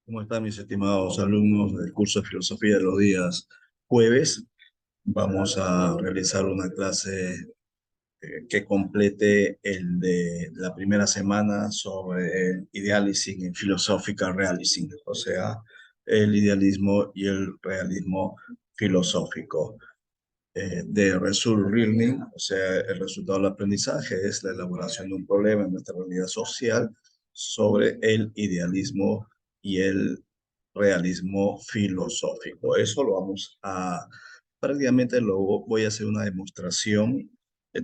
¿Cómo están mis estimados alumnos del curso de filosofía de los días jueves? Vamos a realizar una clase que complete el de la primera semana sobre el idealism y philosophical realism, o sea, el idealismo y el realismo filosófico. De Result Learning, o sea, el resultado del aprendizaje es la elaboración de un problema en nuestra realidad social sobre el idealismo y el realismo filosófico. Eso lo vamos a, prácticamente lo voy a hacer una demostración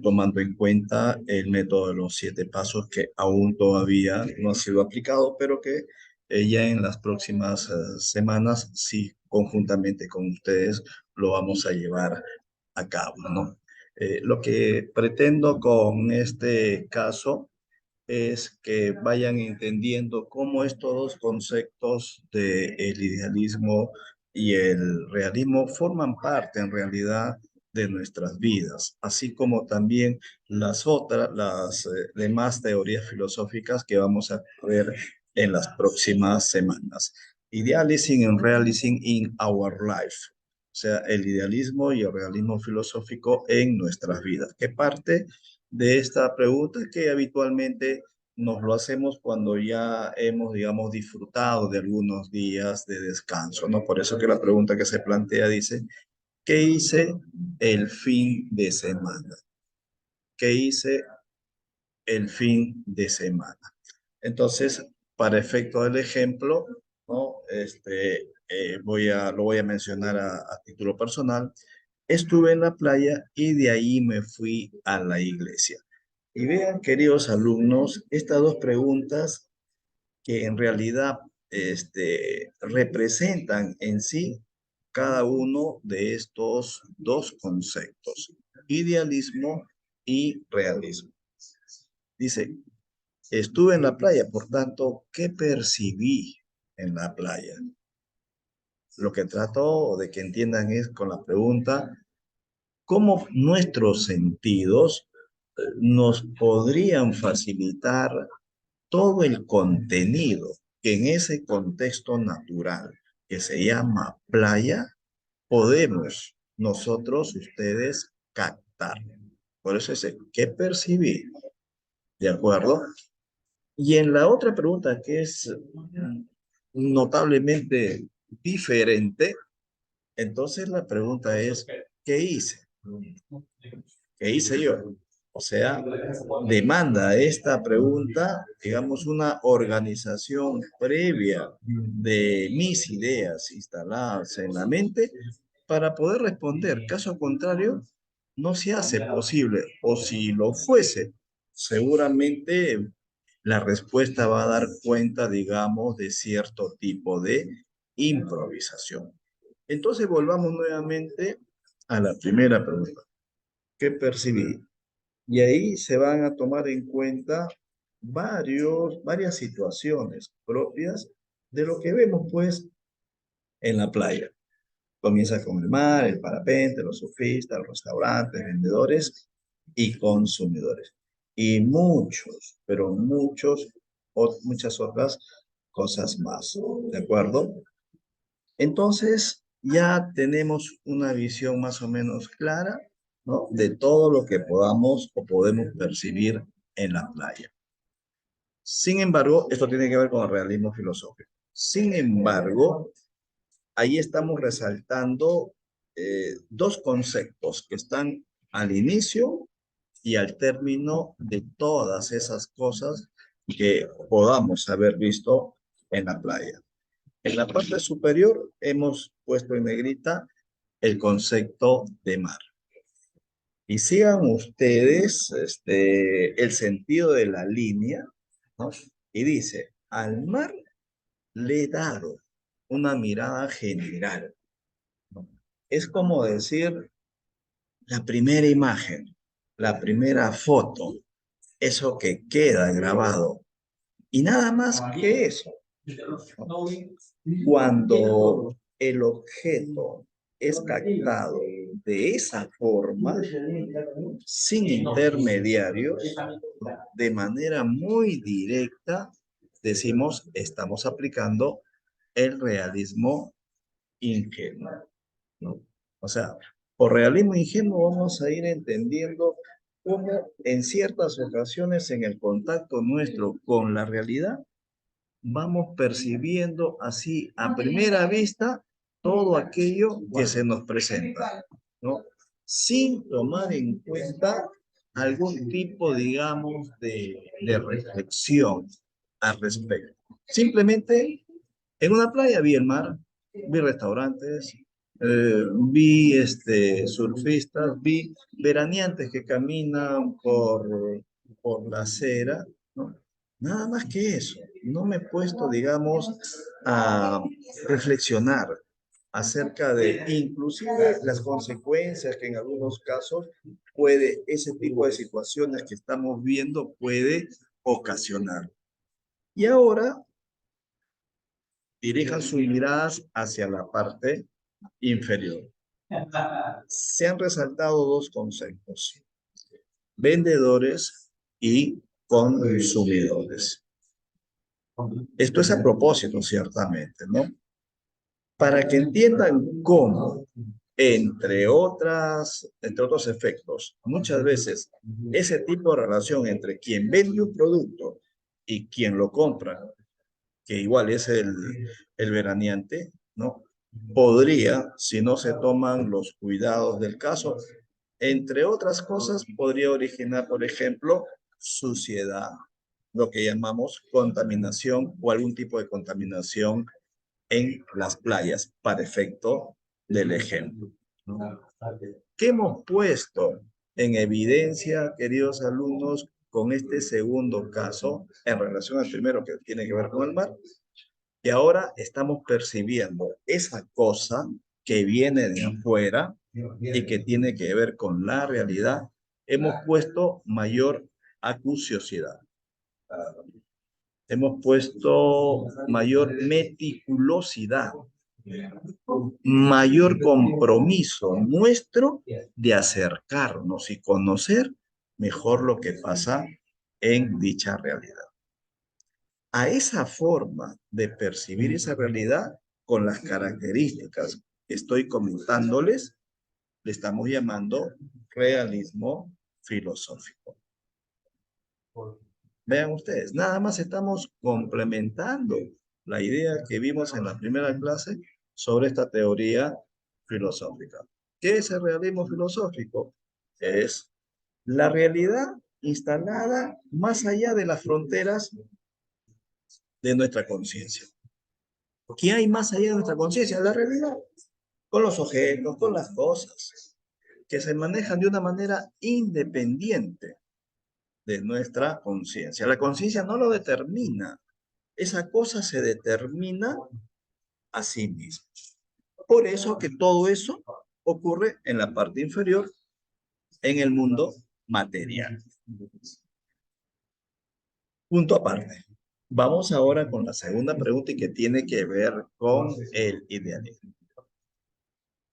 tomando en cuenta el método de los 7 pasos que aún todavía no ha sido aplicado, pero que ya en las próximas semanas, sí, conjuntamente con ustedes, lo vamos a llevar a cabo, ¿no? Lo que pretendo con este caso es que vayan entendiendo cómo estos dos conceptos del idealismo y el realismo forman parte en realidad de nuestras vidas, así como también las demás teorías filosóficas que vamos a ver en las próximas semanas. Idealism and realism in our life, o sea, el idealismo y el realismo filosófico en nuestras vidas, que parte de esta pregunta que habitualmente nos lo hacemos cuando ya hemos, digamos, disfrutado de algunos días de descanso, ¿no? Por eso que la pregunta que se plantea dice, ¿qué hice el fin de semana? ¿Qué hice el fin de semana? Entonces, para efecto del ejemplo, ¿no? Lo voy a mencionar a título personal. Estuve en la playa y de ahí me fui a la iglesia. Y vean, queridos alumnos, estas dos preguntas que en realidad representan en sí cada uno de estos dos conceptos, idealismo y realismo. Dice, estuve en la playa, por tanto, ¿qué percibí en la playa? Lo que trato de que entiendan es con la pregunta, ¿cómo nuestros sentidos nos podrían facilitar todo el contenido que en ese contexto natural que se llama playa, podemos nosotros, ustedes, captar? Por eso es el que percibí, ¿de acuerdo? Y en la otra pregunta, que es notablemente diferente, entonces la pregunta es, ¿qué hice? ¿Qué hice yo? O sea, demanda esta pregunta, digamos, una organización previa de mis ideas instaladas en la mente para poder responder. Caso contrario, no se hace posible. O si lo fuese, seguramente la respuesta va a dar cuenta, digamos, de cierto tipo de improvisación. Entonces, volvamos nuevamente a la primera pregunta. ¿Qué percibí? Y ahí se van a tomar en cuenta varias situaciones propias de lo que vemos, pues, en la playa. Comienza con el mar, el parapente, los surfistas, los restaurantes, vendedores y consumidores. Y muchos, pero muchas otras cosas más. ¿De acuerdo? Entonces, ya tenemos una visión más o menos clara, ¿no? De todo lo que podamos o podemos percibir en la playa. Sin embargo, esto tiene que ver con el realismo filosófico. Sin embargo, ahí estamos resaltando dos conceptos que están al inicio y al término de todas esas cosas que podamos haber visto en la playa. En la parte superior hemos puesto en negrita el concepto de mar. Y sigan ustedes el sentido de la línea, ¿no? Y dice, al mar le he dado una mirada general, ¿no? Es como decir la primera imagen, la primera foto, eso que queda grabado. Y nada más que eso. Cuando el objeto es captado de esa forma, sin intermediarios, de manera muy directa, decimos, estamos aplicando el realismo ingenuo, ¿no? O sea, por realismo ingenuo vamos a ir entendiendo cómo en ciertas ocasiones en el contacto nuestro con la realidad vamos percibiendo así a primera vista todo aquello que se nos presenta, ¿no? Sin tomar en cuenta algún tipo, digamos, de reflexión al respecto. Simplemente en una playa vi el mar, vi restaurantes, vi surfistas, vi veraneantes que caminan por la acera, ¿no? Nada más que eso. No me he puesto, digamos, a reflexionar acerca de inclusive las consecuencias que en algunos casos puede ese tipo de situaciones que estamos viendo puede ocasionar. Y ahora dirijan sus miradas hacia la parte inferior. Se han resaltado dos conceptos, vendedores y consumidores. Esto es a propósito, ciertamente, ¿no? Para que entiendan cómo, entre otros efectos, muchas veces ese tipo de relación entre quien vende un producto y quien lo compra, que igual es el veraneante, ¿no? Podría, si no se toman los cuidados del caso, entre otras cosas, podría originar, por ejemplo, suciedad, lo que llamamos contaminación o algún tipo de contaminación en las playas, para efecto del ejemplo, ¿no? ¿Qué hemos puesto en evidencia, queridos alumnos, con este segundo caso en relación al primero que tiene que ver con el mar? Y ahora estamos percibiendo esa cosa que viene de afuera y que tiene que ver con la realidad. Hemos puesto mayor acuciosidad. Hemos puesto mayor meticulosidad, mayor compromiso nuestro de acercarnos y conocer mejor lo que pasa en dicha realidad. A esa forma de percibir esa realidad con las características que estoy comentándoles, le estamos llamando realismo filosófico. Vean ustedes, nada más estamos complementando la idea que vimos en la primera clase sobre esta teoría filosófica. ¿Qué es el realismo filosófico? Es la realidad instalada más allá de las fronteras de nuestra conciencia. ¿Qué hay más allá de nuestra conciencia? La realidad, con los objetos, con las cosas, que se manejan de una manera independiente de nuestra conciencia. La conciencia no lo determina, esa cosa se determina a sí misma. Por eso que todo eso ocurre en la parte inferior, en el mundo material. Punto aparte. Vamos ahora con la segunda pregunta y que tiene que ver con el idealismo.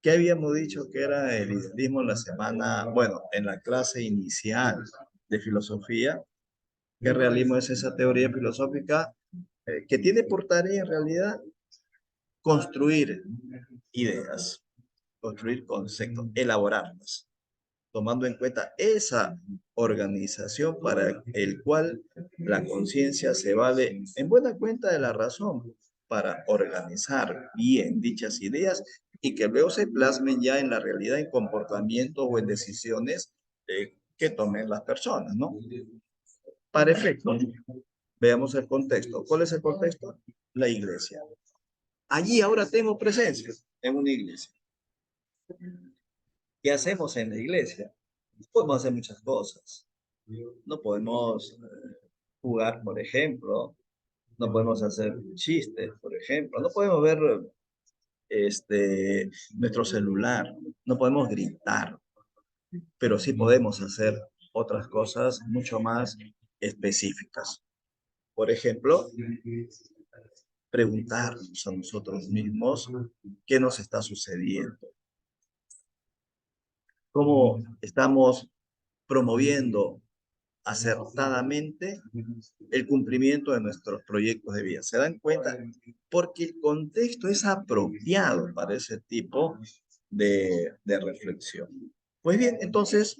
¿Qué habíamos dicho que era el idealismo en la semana, bueno, en la clase inicial de filosofía? ¿Qué realismo es esa teoría filosófica que tiene por tarea en realidad construir ideas, construir conceptos, elaborarlas, tomando en cuenta esa organización para el cual la conciencia se vale en buena cuenta de la razón para organizar bien dichas ideas y que luego se plasmen ya en la realidad, en comportamientos o en decisiones que tomen las personas, ¿no? Para efecto, veamos el contexto. ¿Cuál es el contexto? La iglesia. Allí ahora tengo presencia en una iglesia. ¿Qué hacemos en la iglesia? Podemos hacer muchas cosas. No podemos jugar, por ejemplo. No podemos hacer chistes, por ejemplo. No podemos ver nuestro celular. No podemos gritar. Pero sí podemos hacer otras cosas mucho más específicas. Por ejemplo, preguntarnos a nosotros mismos qué nos está sucediendo, cómo estamos promoviendo acertadamente el cumplimiento de nuestros proyectos de vida. ¿Se dan cuenta? Porque el contexto es apropiado para ese tipo de reflexión. Pues bien, entonces,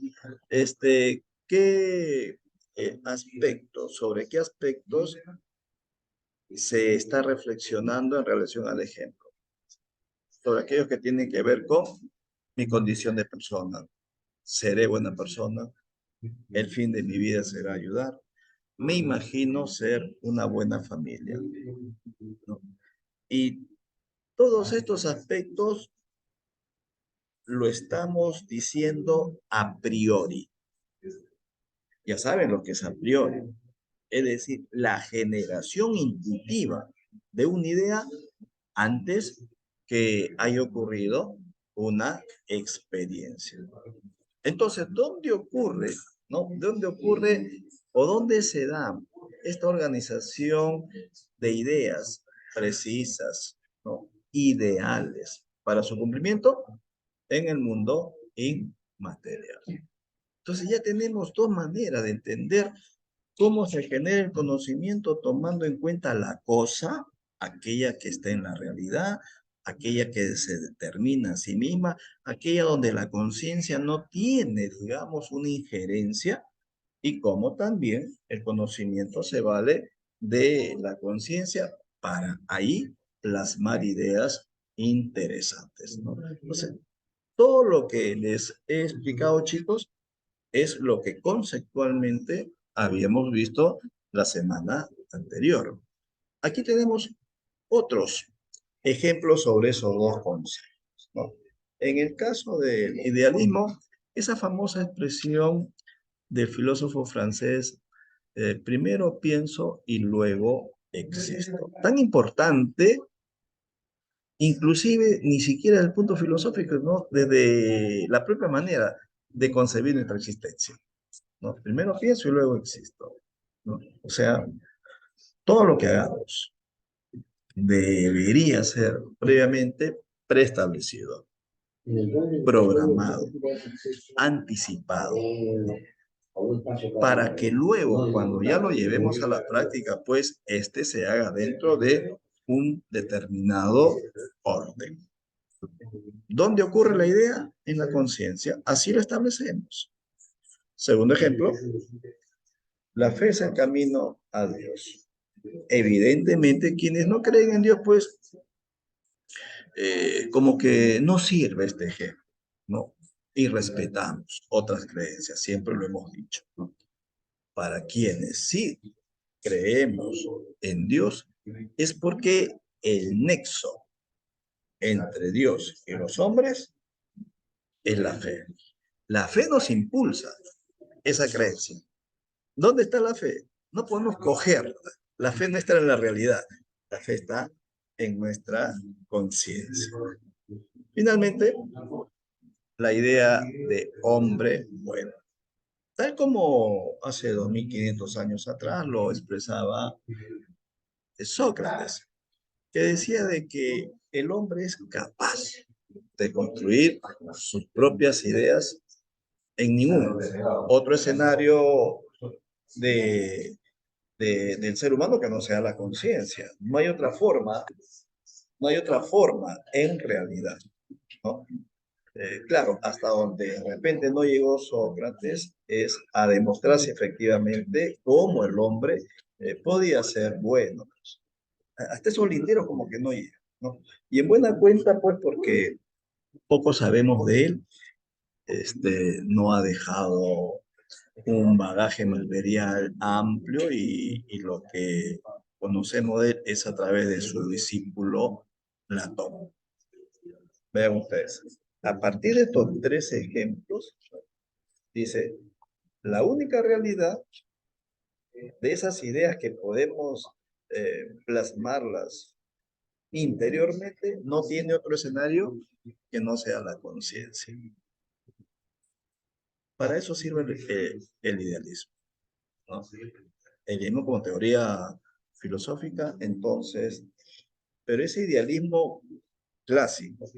¿qué aspectos, sobre qué aspectos se está reflexionando en relación al ejemplo? Sobre aquellos que tienen que ver con mi condición de persona. ¿Seré buena persona? ¿El fin de mi vida será ayudar? Me imagino ser una buena familia, ¿no? Y todos estos aspectos lo estamos diciendo a priori. Ya saben lo que es a priori. Es decir, la generación intuitiva de una idea antes que haya ocurrido una experiencia. Entonces, ¿dónde ocurre, no? ¿Dónde ocurre o dónde se da esta organización de ideas precisas, ¿no? Ideales para su cumplimiento? En el mundo inmaterial. Entonces ya tenemos dos maneras de entender cómo se genera el conocimiento tomando en cuenta la cosa, aquella que está en la realidad, aquella que se determina a sí misma, aquella donde la conciencia no tiene, digamos, una injerencia, y cómo también el conocimiento se vale de la conciencia para ahí plasmar ideas interesantes, ¿no? Entonces, todo lo que les he explicado, chicos, es lo que conceptualmente habíamos visto la semana anterior. Aquí tenemos otros ejemplos sobre esos dos conceptos, ¿no? En el caso del idealismo, esa famosa expresión del filósofo francés, primero pienso y luego existo. Tan importante, inclusive ni siquiera desde el punto filosófico, ¿no? Desde la propia manera de concebir nuestra existencia, ¿no? Primero pienso y luego existo, ¿no? O sea, todo lo que hagamos debería ser previamente preestablecido, programado, anticipado, ¿no? Para que luego, cuando ya lo llevemos a la práctica, pues este se haga dentro de un determinado orden. ¿Dónde ocurre la idea? En la conciencia. Así lo establecemos. Segundo ejemplo, la fe es el camino a Dios. Evidentemente, quienes no creen en Dios, pues, como que no sirve este ejemplo, ¿no? Y respetamos otras creencias, siempre lo hemos dicho, ¿no? Para quienes sí creemos en Dios, es porque el nexo entre Dios y los hombres es la fe. La fe nos impulsa esa creencia. ¿Dónde está la fe? No podemos cogerla. La fe no está en la realidad. La fe está en nuestra conciencia. Finalmente, la idea de hombre bueno. Tal como hace 2500 años atrás lo expresaba Sócrates, que decía de que el hombre es capaz de construir sus propias ideas en ningún otro escenario de, del ser humano que no sea la conciencia. No hay otra forma en realidad, ¿no? Claro, hasta donde de repente no llegó Sócrates es a demostrar si efectivamente cómo el hombre podía ser bueno. Hasta esos linderos como que no llega, ¿no? Y en buena cuenta, pues porque poco sabemos de él, no ha dejado un bagaje material amplio y lo que conocemos de él es a través de su discípulo Platón. Vean ustedes, a partir de estos tres ejemplos, dice, la única realidad de esas ideas que podemos plasmarlas interiormente no tiene otro escenario que no sea la conciencia. Para eso sirve el idealismo, ¿no? El idealismo como teoría filosófica, entonces, pero ese idealismo clásico,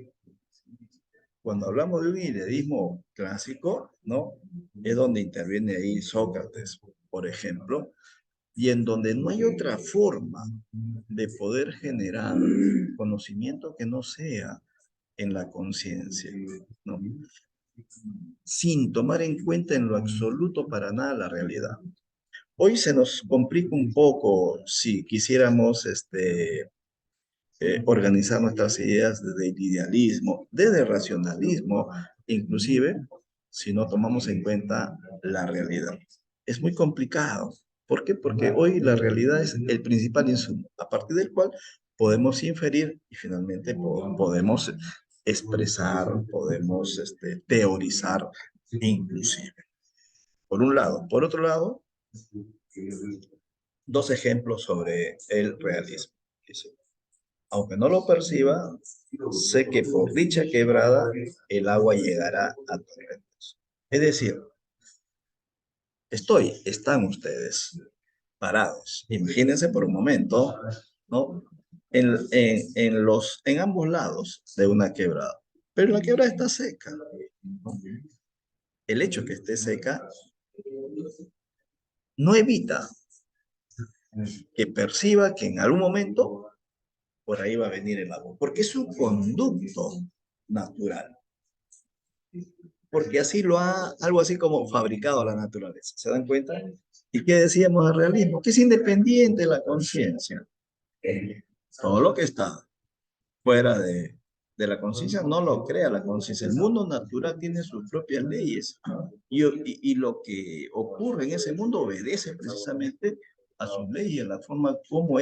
Cuando hablamos de un idealismo clásico, ¿no? Es donde interviene ahí Sócrates, por ejemplo, y en donde no hay otra forma de poder generar conocimiento que no sea en la conciencia, ¿no? Sin tomar en cuenta en lo absoluto para nada la realidad. Hoy se nos complica un poco si quisiéramos organizar nuestras ideas desde el idealismo, desde el racionalismo, inclusive si no tomamos en cuenta la realidad. Es muy complicado. ¿Por qué? Porque hoy la realidad es el principal insumo, a partir del cual podemos inferir y finalmente podemos expresar, podemos teorizar inclusive. Por un lado. Por otro lado, dos ejemplos sobre el realismo. Aunque no lo perciba, sé que por dicha quebrada el agua llegará a torrentos. Es decir, están ustedes parados. Imagínense por un momento, ¿no? En ambos lados de una quebrada. Pero la quebrada está seca, ¿no? El hecho que esté seca no evita que perciba que en algún momento por ahí va a venir el agua, porque es un conducto natural, porque así lo ha, algo así como fabricado la naturaleza, ¿se dan cuenta? ¿Y qué decíamos del realismo? Que es independiente de la conciencia. Todo lo que está fuera de la conciencia no lo crea la conciencia. El mundo natural tiene sus propias leyes y lo que ocurre en ese mundo obedece precisamente a sus leyes, la forma como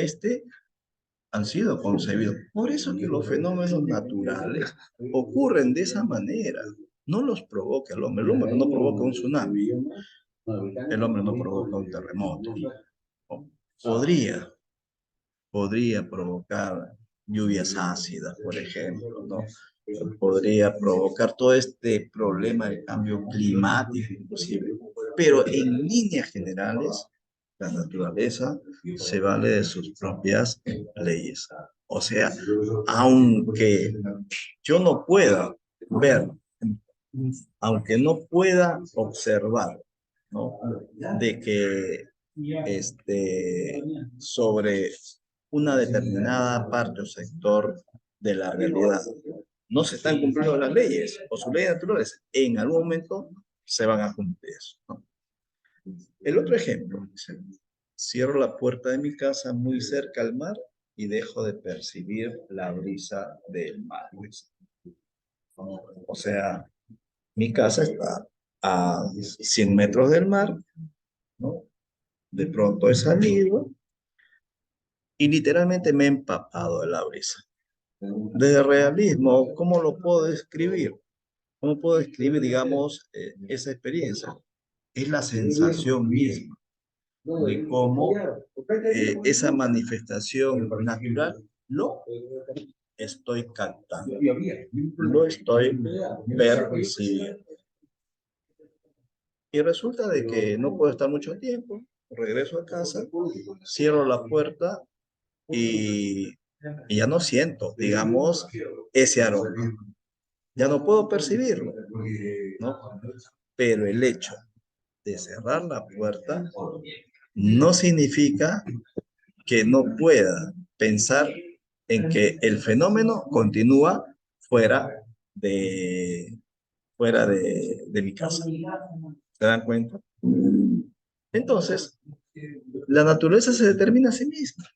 han sido concebidos. Por eso que los fenómenos naturales ocurren de esa manera. No los provoca el hombre. El hombre no provoca un tsunami. El hombre no provoca un terremoto. Podría, podría provocar lluvias ácidas, por ejemplo, ¿no? Podría provocar todo este problema del cambio climático, inclusive. Pero en líneas generales, la naturaleza se vale de sus propias leyes. O sea, aunque yo no pueda ver, aunque no pueda observar, ¿no? De que sobre una determinada parte o sector de la realidad no se están cumpliendo las leyes o sus leyes naturales, en algún momento se van a cumplir, ¿no? El otro ejemplo, cierro la puerta de mi casa muy cerca al mar y dejo de percibir la brisa del mar. O sea, mi casa está a 100 metros del mar, ¿no? De pronto he salido y literalmente me he empapado de la brisa. Desde realismo, ¿cómo lo puedo describir? ¿Cómo puedo describir, digamos, esa experiencia? Es la sensación misma de cómo esa manifestación natural lo estoy captando, lo estoy percibiendo. Y resulta de que no puedo estar mucho tiempo, regreso a casa, cierro la puerta y, y ya no siento, digamos, ese aroma. Ya no puedo percibirlo, ¿no? Pero el hecho de cerrar la puerta no significa que no pueda pensar en que el fenómeno continúa fuera de, de mi casa. ¿Se dan cuenta? Entonces, la naturaleza se determina a sí misma.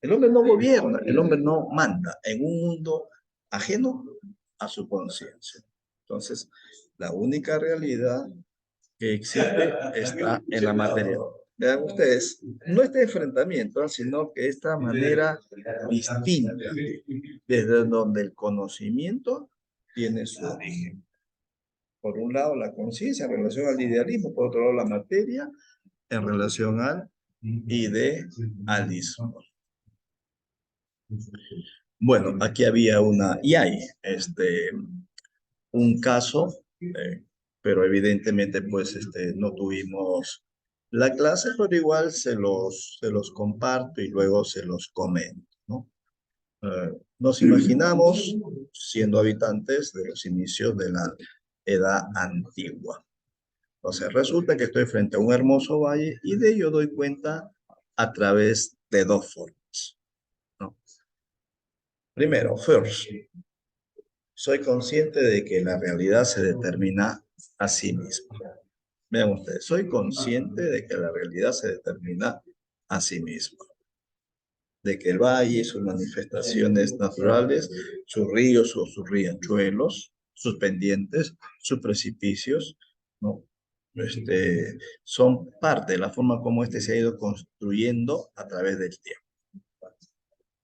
El hombre no gobierna, el hombre no manda en un mundo ajeno a su conciencia. Entonces, la única realidad que existe está en la materia. Vean ustedes, no este enfrentamiento, sino que esta manera distinta, desde donde el conocimiento tiene su origen. Por un lado, la conciencia en relación al idealismo, por otro lado, la materia en relación al idealismo. Bueno, aquí había y hay un caso, pero evidentemente pues no tuvimos la clase, pero igual se los comparto y luego se los comento, ¿no? Nos imaginamos siendo habitantes de los inicios de la Edad Antigua. Entonces, resulta que estoy frente a un hermoso valle y de ello doy cuenta a través de dos formas, ¿no? Primero, first, soy consciente de que la realidad se determina a sí misma. Vean ustedes, soy consciente de que la realidad se determina a sí misma, de que el valle, sus manifestaciones naturales, sus ríos o sus riachuelos, sus pendientes, sus precipicios, ¿no? Son parte de la forma como este se ha ido construyendo a través del tiempo.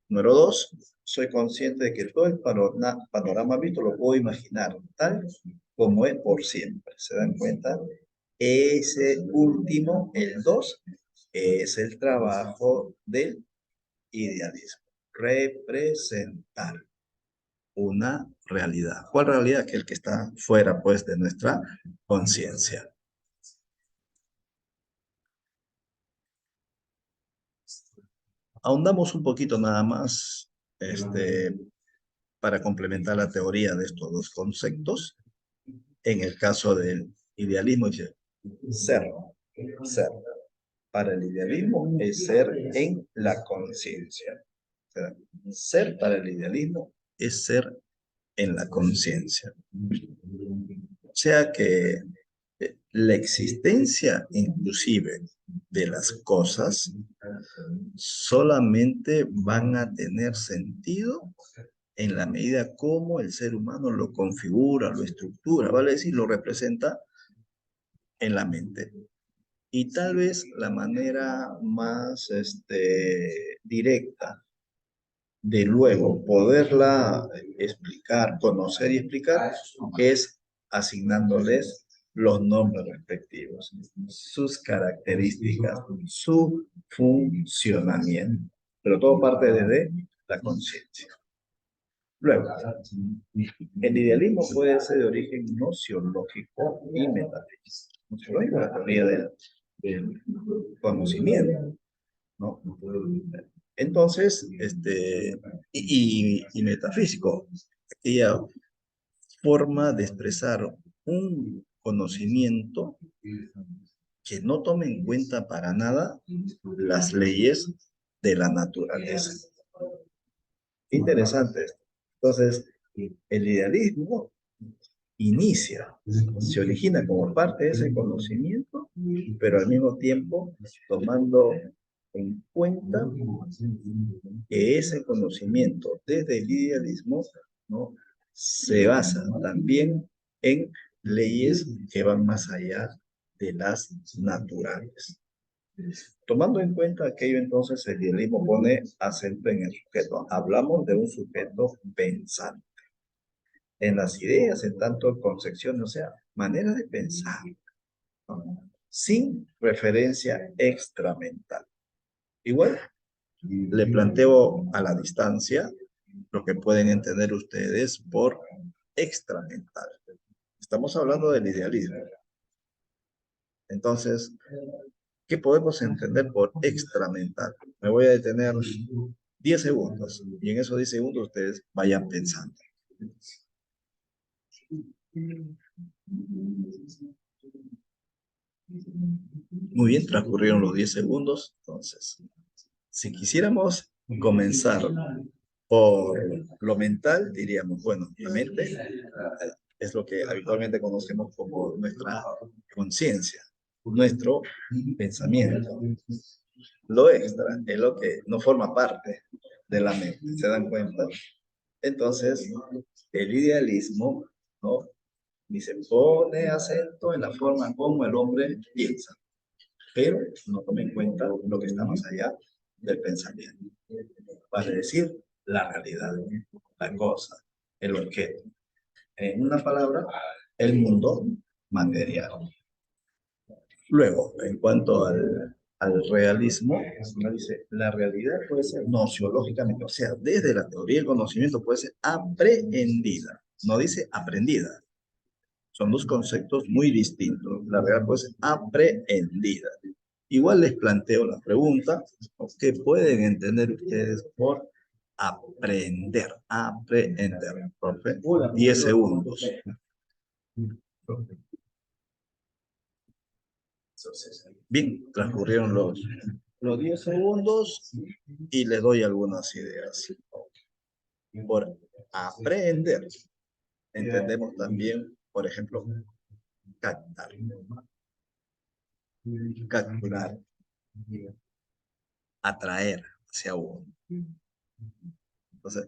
Número dos, soy consciente de que todo el panorama visto lo puedo imaginar tal como es por siempre. ¿Se dan cuenta? Ese último, el dos, es el trabajo del idealismo. Representar una realidad. ¿Cuál realidad? Que el que está fuera, pues, de nuestra conciencia. Ahondamos un poquito nada más, para complementar la teoría de estos dos conceptos. En el caso del idealismo, dice ser, ser. Para el idealismo es ser en la conciencia. O sea, ser para el idealismo es ser en la conciencia. O sea que la existencia inclusive de las cosas solamente van a tener sentido en la medida como el ser humano lo configura, lo estructura, vale decir, lo representa en la mente. Y tal vez la manera más directa de luego poderla explicar, conocer y explicar es asignándoles los nombres respectivos, sus características, su funcionamiento. Pero todo parte desde la conciencia. Luego, el idealismo puede ser de origen nociológico y metafísico. Nociológico es la teoría del conocimiento, ¿no? Entonces, y metafísico, aquella forma de expresar un conocimiento que no tome en cuenta para nada las leyes de la naturaleza. Interesante esto. Entonces, el idealismo inicia, se origina como parte de ese conocimiento, pero al mismo tiempo tomando en cuenta que ese conocimiento desde el idealismo, ¿no?, se basa también en leyes que van más allá de las naturales. Tomando en cuenta aquello, entonces el idealismo pone acento en el sujeto. Hablamos de un sujeto pensante en las ideas, en tanto concepción, o sea, manera de pensar, ¿no?, sin referencia extramental. Igual, le planteo a la distancia lo que pueden entender ustedes por extramental. Estamos hablando del idealismo. Entonces, ¿qué podemos entender por extramental? Me voy a detener 10 segundos y en esos 10 segundos ustedes vayan pensando. Muy bien, transcurrieron los 10 segundos. Entonces, si quisiéramos comenzar por lo mental, diríamos, bueno, la mente es lo que habitualmente conocemos como nuestra conciencia, nuestro pensamiento. Lo extra es lo que no forma parte de la mente, ¿se dan cuenta? Entonces, el idealismo, ¿no?, ni se pone acento en la forma como el hombre piensa, pero no toma en cuenta lo que está más allá del pensamiento. Vale decir, la realidad, la cosa, el objeto. En una palabra, el mundo material. Luego, en cuanto al realismo, dice, la realidad puede ser nociológicamente, o sea, desde la teoría del conocimiento puede ser aprehendida, no dice aprendida. Son dos conceptos muy distintos. La realidad puede ser aprehendida. Igual les planteo la pregunta, ¿qué pueden entender ustedes por aprender, aprender, profe. 10 segundos. Bien, transcurrieron los 10 segundos y les doy algunas ideas. Por aprender, entendemos también, por ejemplo, captar, capturar, atraer hacia uno. Entonces,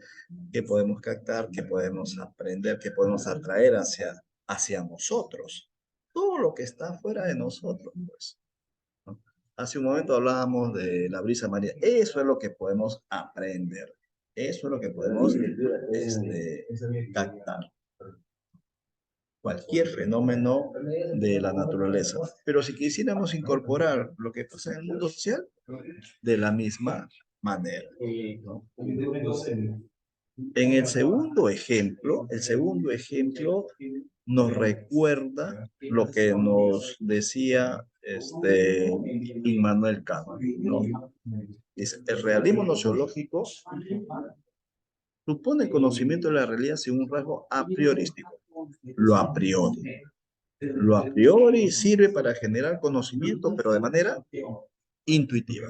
¿qué podemos captar? ¿Qué podemos aprender? ¿Qué podemos atraer hacia nosotros? Todo lo que está fuera de nosotros, pues. ¿No? Hace un momento hablábamos de la brisa marina. Eso es lo que podemos aprender. Eso es lo que podemos captar. Cualquier fenómeno de la naturaleza. Pero si quisiéramos incorporar lo que pasa en el mundo social, de la misma manera, ¿no? En el segundo ejemplo nos recuerda lo que nos decía Immanuel Kant, ¿no? Dice, el realismo nociológico supone conocimiento de la realidad sin un rasgo a priorístico, lo a priori. Lo a priori sirve para generar conocimiento, pero de manera intuitiva,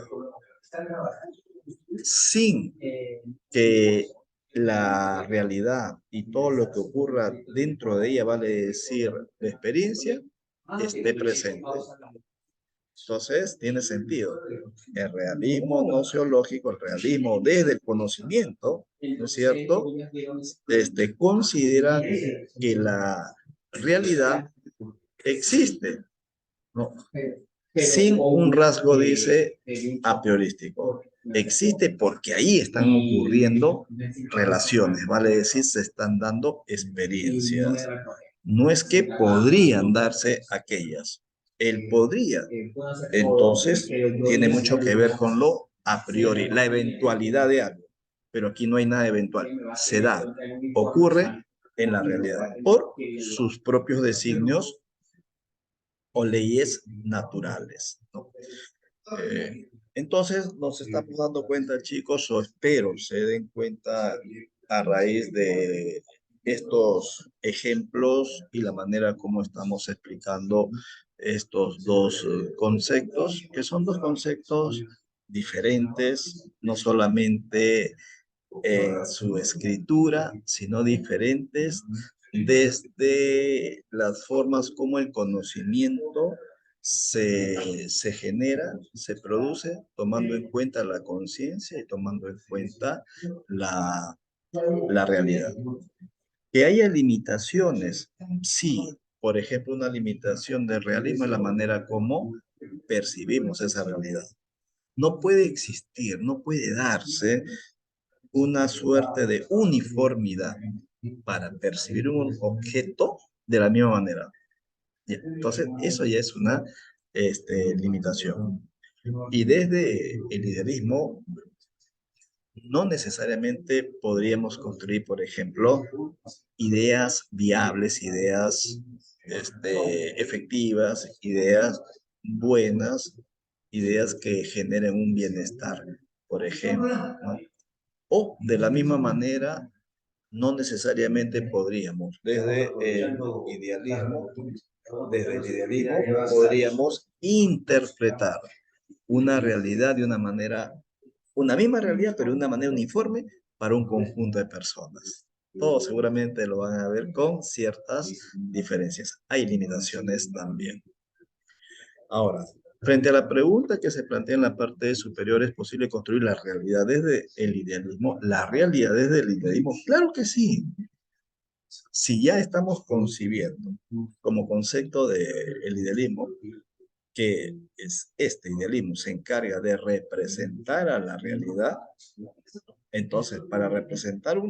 sin que la realidad y todo lo que ocurra dentro de ella, vale decir, la experiencia, esté presente. Entonces, tiene sentido. El realismo nociológico, el realismo desde el conocimiento, ¿no es cierto? Considera que la realidad existe, ¿no? Sin un rasgo, dice, a priorístico. Existe porque ahí están ocurriendo relaciones, vale decir, se están dando experiencias. No es que podrían darse aquellas, él podría. Entonces, tiene mucho que ver con lo a priori, la eventualidad de algo. Pero aquí no hay nada eventual, se da, ocurre en la realidad por sus propios designios o leyes naturales, ¿no? Entonces nos estamos dando cuenta, chicos, o espero se den cuenta a raíz de estos ejemplos y la manera como estamos explicando estos dos conceptos, que son dos conceptos diferentes, no solamente en su escritura, sino diferentes desde las formas como el conocimiento se genera, se produce, tomando en cuenta la conciencia y tomando en cuenta la, la realidad. Que haya limitaciones, sí. Por ejemplo, una limitación del realismo es la manera como percibimos esa realidad. No puede existir, no puede darse una suerte de uniformidad para percibir un objeto de la misma manera. Entonces, eso ya es una limitación. Y desde el idealismo, no necesariamente podríamos construir, por ejemplo, ideas viables, ideas efectivas, ideas buenas, ideas que generen un bienestar, por ejemplo, ¿no? O de la misma manera, no necesariamente podríamos, desde el idealismo podríamos interpretar una realidad de una manera, una misma realidad, pero de una manera uniforme para un conjunto de personas. Todos seguramente lo van a ver con ciertas diferencias. Hay limitaciones también. Ahora, frente a la pregunta que se plantea en la parte superior, ¿es posible construir la realidad desde el idealismo? ¿La realidad desde el idealismo? Claro que sí. Si ya estamos concibiendo como concepto del idealismo, que es este idealismo se encarga de representar a la realidad, entonces para representar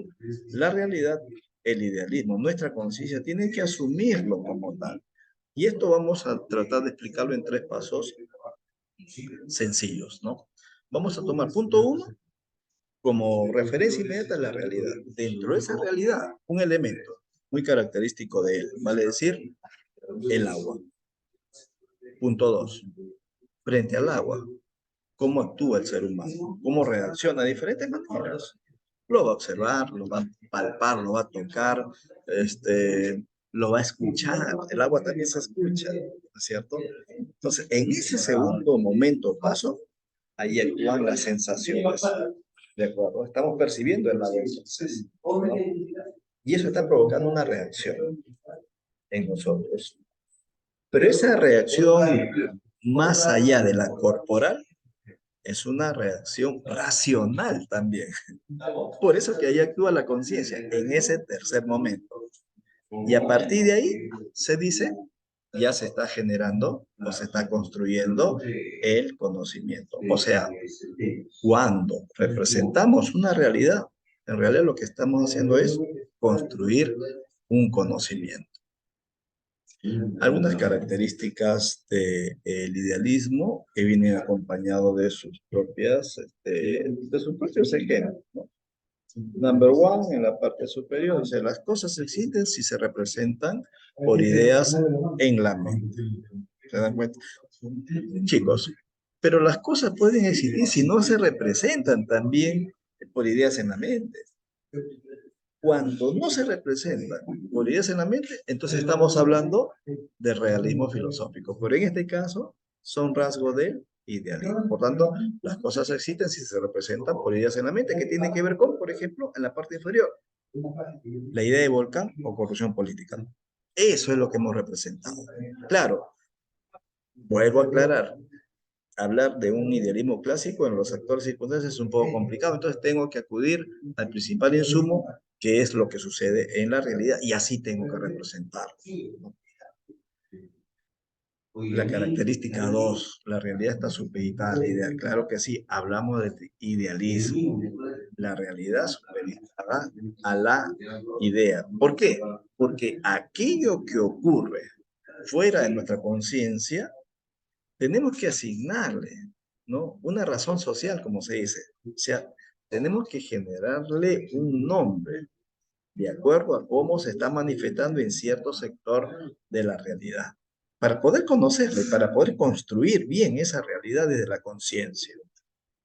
la realidad, el idealismo, nuestra conciencia tiene que asumirlo como tal. Y esto vamos a tratar de explicarlo en 3 pasos sencillos, ¿no? Vamos a tomar punto 1 como referencia inmediata a la realidad. Dentro de esa realidad, un elemento muy característico de él, vale decir, el agua. Punto 2. Frente al agua, ¿cómo actúa el ser humano? ¿Cómo reacciona de diferentes maneras? Lo va a observar, lo va a palpar, lo va a tocar, lo va a escuchar. El agua también se escucha, ¿no es cierto? Entonces, en ese segundo momento o paso, ahí actúan las sensaciones. ¿De acuerdo? Estamos percibiendo el agua entonces, ¿no? Y eso está provocando una reacción en nosotros. Pero esa reacción, más allá de la corporal, es una reacción racional también. Por eso que ahí actúa la conciencia, en ese tercer momento. Y a partir de ahí se dice, ya se está generando o se está construyendo el conocimiento. O sea, cuando representamos una realidad, en realidad lo que estamos haciendo es construir un conocimiento. Algunas características del idealismo que vienen acompañado de sus propias, de sus propios ejemplos, ¿no? Number one, en la parte superior, dice, las cosas existen si se representan por ideas en la mente. ¿Se dan cuenta? Chicos, pero las cosas pueden existir si no se representan también por ideas en la mente. Cuando no se representan por ideas en la mente, entonces estamos hablando de realismo filosófico. Pero en este caso, son rasgos de idealismo. Por tanto, las cosas existen si se representan por ideas en la mente, que tienen que ver con, por ejemplo, en la parte inferior, la idea de volcán o corrupción política. Eso es lo que hemos representado. Claro, vuelvo a aclarar, hablar de un idealismo clásico en los actuales circunstancias es un poco complicado, entonces tengo que acudir al principal insumo, que es lo que sucede en la realidad, y así tengo que representarlo. La característica 2, la realidad está supeditada a la idea. Claro que sí, hablamos de idealismo. La realidad supeditada a la idea. ¿Por qué? Porque aquello que ocurre fuera de nuestra conciencia, tenemos que asignarle, ¿no? Una razón social, como se dice. O sea, tenemos que generarle un nombre de acuerdo a cómo se está manifestando en cierto sector de la realidad, para poder conocerle, para poder construir bien esa realidad desde la conciencia.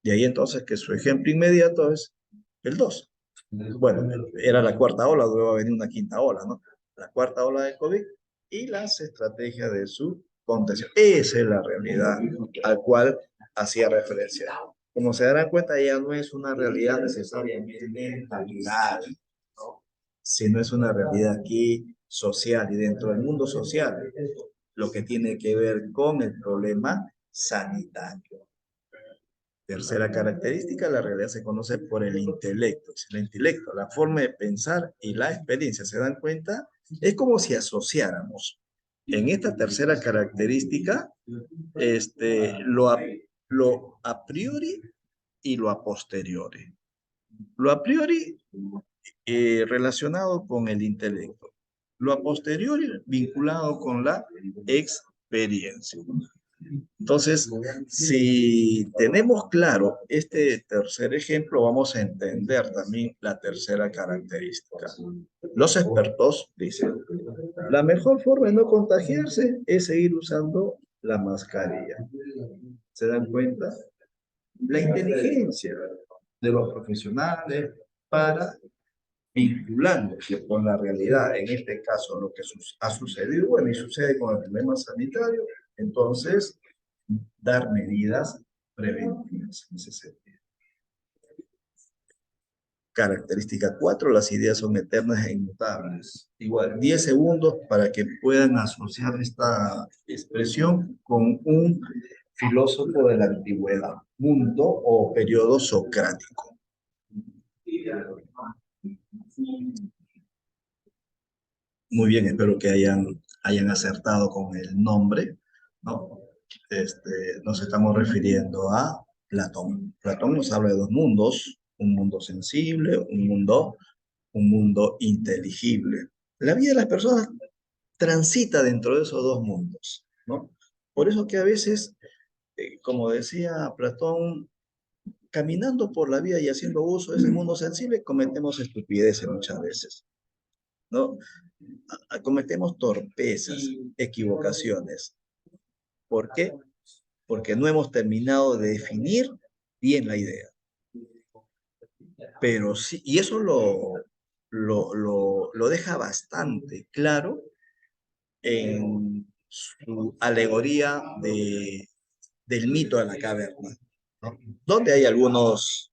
De ahí entonces que su ejemplo inmediato es el 2. Bueno, era la cuarta ola, luego va a venir una quinta ola, ¿no? La cuarta ola de COVID y las estrategias de su contención. Esa es la realidad al cual hacía referencia. Como se darán cuenta, ya no es una realidad necesariamente natural, ¿no? Sino es una realidad aquí social y dentro del mundo social, lo que tiene que ver con el problema sanitario. Tercera característica, la realidad se conoce por el intelecto. El intelecto, la forma de pensar y la experiencia, ¿se dan cuenta? Es como si asociáramos en esta tercera característica lo a priori y lo a posteriori. Lo a priori relacionado con el intelecto. Lo a posteriori vinculado con la experiencia. Entonces, si tenemos claro este tercer ejemplo, vamos a entender también la tercera característica. Los expertos dicen, la mejor forma de no contagiarse es seguir usando la mascarilla. ¿Se dan cuenta? La inteligencia de los profesionales para vinculándose con la realidad, en este caso lo que ha sucedido, bueno, y sucede con el problema sanitario, entonces dar medidas preventivas en ese sentido. Característica 4, las ideas son eternas e inmutables. Igual, 10 segundos para que puedan asociar esta expresión con un filósofo de la antigüedad, mundo o periodo socrático. Muy bien, espero que hayan acertado con el nombre, ¿no? Nos estamos refiriendo a Platón. Platón nos habla de dos mundos, un mundo sensible, un mundo inteligible. La vida de las personas transita dentro de esos dos mundos, ¿no? Por eso que a veces, como decía Platón, caminando por la vida y haciendo uso de ese mundo sensible, cometemos estupideces muchas veces, ¿no? Cometemos torpezas, equivocaciones. ¿Por qué? Porque no hemos terminado de definir bien la idea. Pero sí, y eso lo deja bastante claro en su alegoría del mito de la caverna, ¿no? Donde hay algunos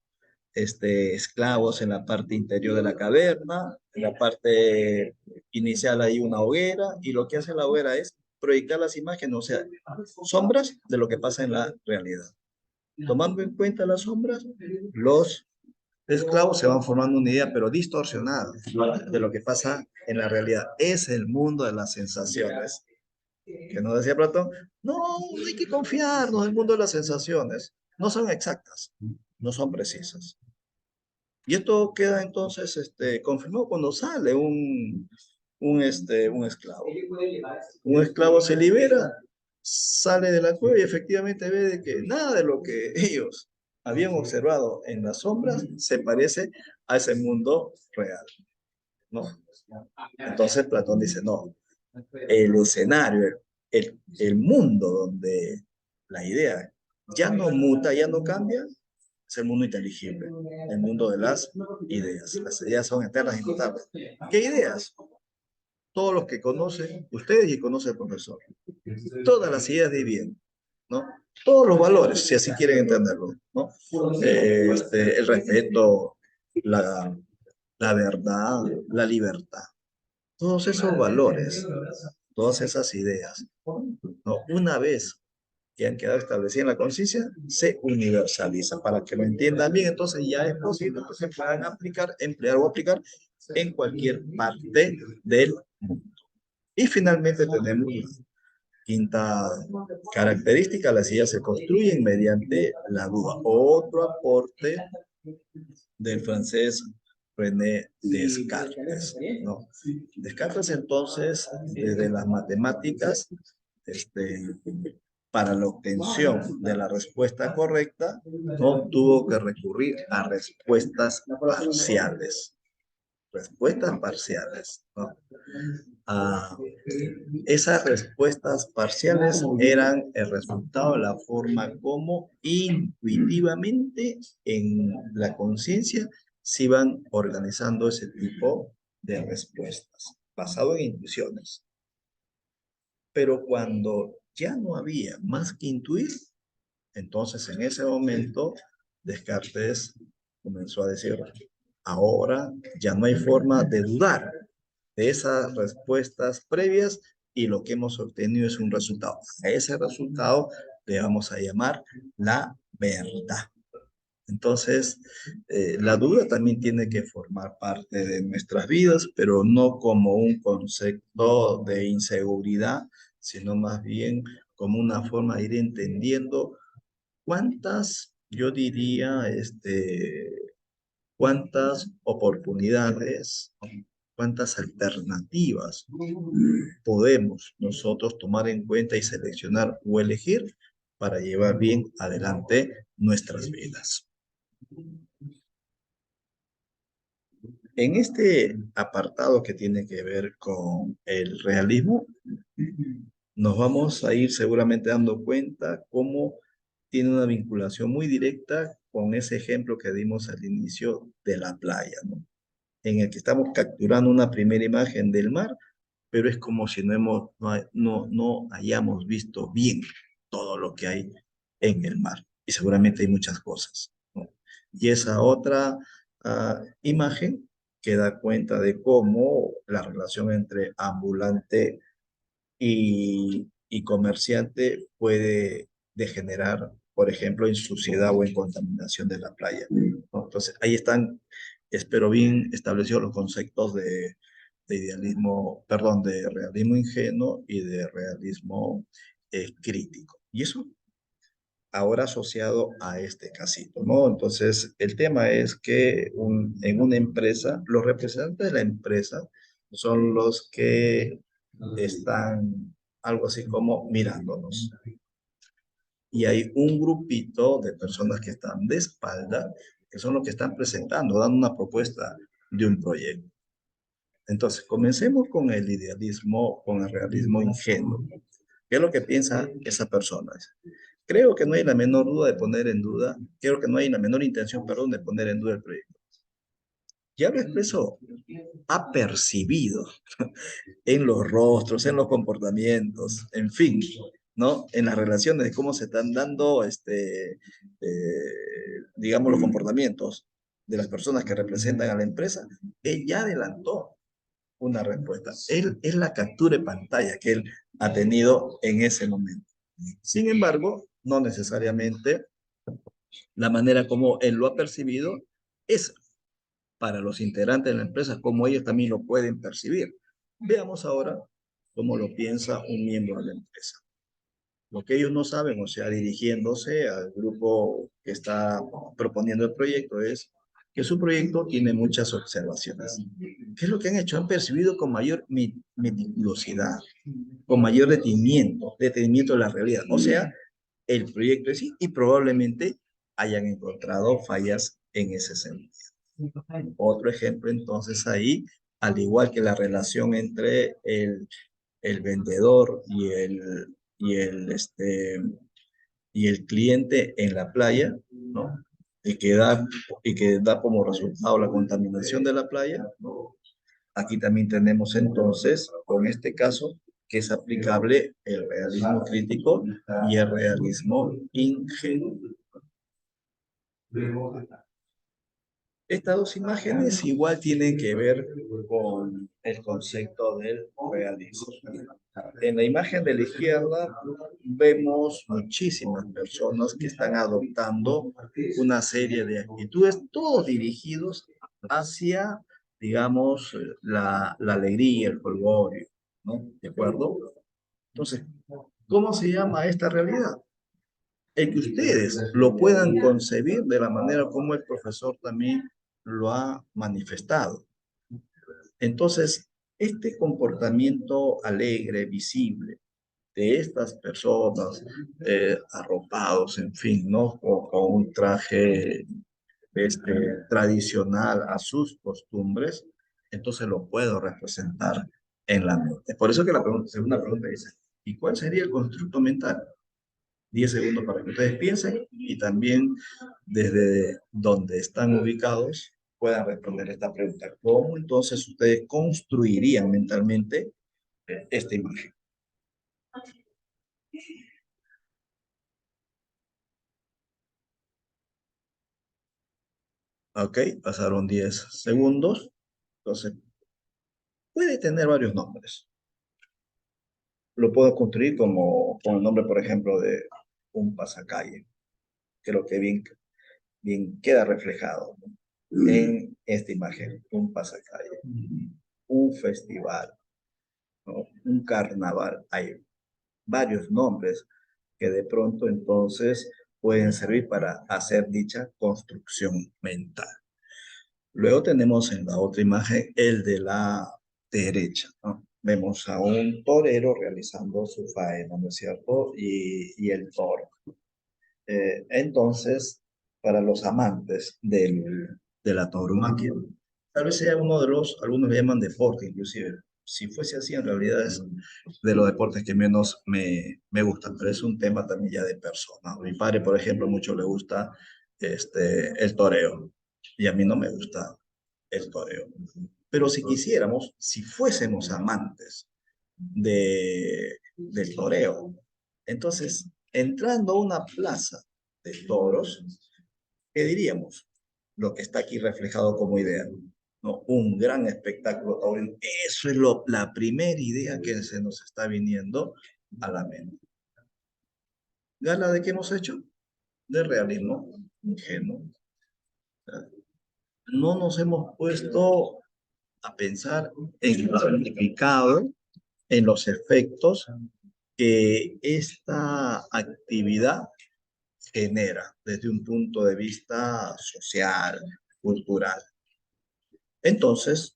esclavos en la parte interior de la caverna, en la parte inicial hay una hoguera, y lo que hace la hoguera es proyectar las imágenes, o sea, sombras de lo que pasa en la realidad. Tomando en cuenta las sombras, los esclavos se van formando una idea, pero distorsionada, de lo que pasa en la realidad. Es el mundo de las sensaciones. Que nos decía Platón, no, no hay que confiarnos en el mundo de las sensaciones. No son exactas, no son precisas. Y esto queda entonces confirmado cuando sale un esclavo. Un esclavo se libera, sale de la cueva y efectivamente ve de que nada de lo que ellos habían observado en las sombras se parece a ese mundo real, ¿no? Entonces Platón dice, no, el escenario, el mundo donde la idea ya no muta, ya no cambia, es el mundo inteligible, el mundo de las ideas. Las ideas son eternas y inmutables. ¿Qué ideas? Todos los que conocen ustedes y conoce el profesor. Todas las ideas de bien, ¿no? Todos los valores, si así quieren entenderlo, ¿no? El respeto, la, la verdad, la libertad. Todos esos valores, todas esas ideas, ¿no? Una vez que han quedado establecidas en la conciencia, se universaliza. Para que lo entiendan bien, entonces ya es posible que se puedan aplicar, emplear o aplicar en cualquier parte del mundo. Y finalmente tenemos la quinta característica: las ideas se construyen mediante la duda. Otro aporte del francés René Descartes, ¿no? Descartes entonces, desde las matemáticas, este, para la obtención de la respuesta correcta, no tuvo que recurrir a respuestas parciales. Respuestas parciales, ¿no? Ah, esas respuestas parciales eran el resultado de la forma como intuitivamente en la conciencia se iban organizando ese tipo de respuestas, basado en intuiciones. Pero cuando ya no había más que intuir, entonces en ese momento Descartes comenzó a decir, ahora ya no hay forma de dudar de esas respuestas previas y lo que hemos obtenido es un resultado. A ese resultado le vamos a llamar la verdad. Entonces, la duda también tiene que formar parte de nuestras vidas, pero no como un concepto de inseguridad, sino más bien como una forma de ir entendiendo cuántas, yo diría, cuántas oportunidades, cuántas alternativas podemos nosotros tomar en cuenta y seleccionar o elegir para llevar bien adelante nuestras vidas. En este apartado que tiene que ver con el realismo, nos vamos a ir seguramente dando cuenta cómo tiene una vinculación muy directa con ese ejemplo que dimos al inicio de la playa, ¿no? En el que estamos capturando una primera imagen del mar, pero es como si no hayamos visto bien todo lo que hay en el mar. Y seguramente hay muchas cosas, ¿no? Y esa otra imagen que da cuenta de cómo la relación entre ambulante y comerciante puede degenerar, por ejemplo, en suciedad o en contaminación de la playa, ¿no? Entonces, ahí están, espero bien establecidos los conceptos de idealismo, perdón, de realismo ingenuo y de realismo crítico. Y eso ahora asociado a este casito, ¿no? Entonces, el tema es que en una empresa, los representantes de la empresa son los que están algo así como mirándonos. Y hay un grupito de personas que están de espalda, que son los que están presentando, dando una propuesta de un proyecto. Entonces, comencemos con el idealismo, con el realismo ingenuo. ¿Qué es lo que piensa esa persona? Creo que no hay la menor duda de poner en duda, creo que no hay la menor intención, perdón, de poner en duda el proyecto. ya lo expresó, ha percibido en los rostros, en los comportamientos, en fin, ¿no? En las relaciones de cómo se están dando, digamos, los comportamientos de las personas que representan a la empresa, él ya adelantó una respuesta. Él es la captura de pantalla que él ha tenido en ese momento. Sin embargo, no necesariamente la manera como él lo ha percibido es para los integrantes de la empresa, como ellos también lo pueden percibir. Veamos ahora cómo lo piensa un miembro de la empresa. Lo que ellos no saben, o sea, dirigiéndose al grupo que está proponiendo el proyecto, es que su proyecto tiene muchas observaciones. ¿Qué es lo que han hecho? Han percibido con mayor meticulosidad, con mayor detenimiento de la realidad. O sea, el proyecto en sí y probablemente hayan encontrado fallas en ese sentido. Otro ejemplo entonces ahí, al igual que la relación entre el vendedor y el cliente en la playa, ¿no? Y que da, y que da como resultado la contaminación de la playa, ¿no? Aquí también tenemos entonces, con este caso, que es aplicable el realismo crítico y el realismo ingenuo. Estas dos imágenes igual tienen que ver con el concepto del realismo. En la imagen de la izquierda vemos muchísimas personas que están adoptando una serie de actitudes, todos dirigidos hacia, digamos, la alegría, el folgorio, ¿no? ¿De acuerdo? Entonces, ¿cómo se llama esta realidad? El que ustedes lo puedan concebir de la manera como el profesor también lo ha manifestado. Entonces, este comportamiento alegre, visible, de estas personas arropados, en fin, ¿no? Con un traje tradicional a sus costumbres, entonces lo puedo representar en la mente. Por eso que la segunda pregunta dice, ¿y cuál sería el constructo mental? 10 segundos para que ustedes piensen y también desde donde están ubicados puedan responder esta pregunta. ¿Cómo entonces ustedes construirían mentalmente esta imagen? Ok, pasaron 10 segundos. Entonces, puede tener varios nombres. Lo puedo construir como con el nombre, por ejemplo, de un pasacalle. Creo que bien queda reflejado, ¿no? En esta imagen, un pasacalle, un festival, ¿no? Un carnaval. Hay varios nombres que de pronto entonces pueden servir para hacer dicha construcción mental. Luego tenemos en la otra imagen el de la derecha, ¿no? Vemos a un torero realizando su faena, ¿no es cierto? Y el toro. Entonces, para los amantes de la tauromaquia, tal vez sea uno de los, algunos le llaman deporte, inclusive. Si fuese así, en realidad es de los deportes que menos me gustan, pero es un tema también ya de persona. A mi padre, por ejemplo, mucho le gusta el toreo y a mí no me gusta el toreo. Pero si quisiéramos, si fuésemos amantes del toreo, entonces, entrando a una plaza de toros, ¿qué diríamos? Lo que está aquí reflejado como idea, ¿no? Un gran espectáculo taurino. Eso es la primera idea que se nos está viniendo a la mente. ¿Gala de qué hemos hecho? De realismo ingenuo. No nos hemos puesto a pensar en el significado, en los efectos que esta actividad genera desde un punto de vista social, cultural. Entonces,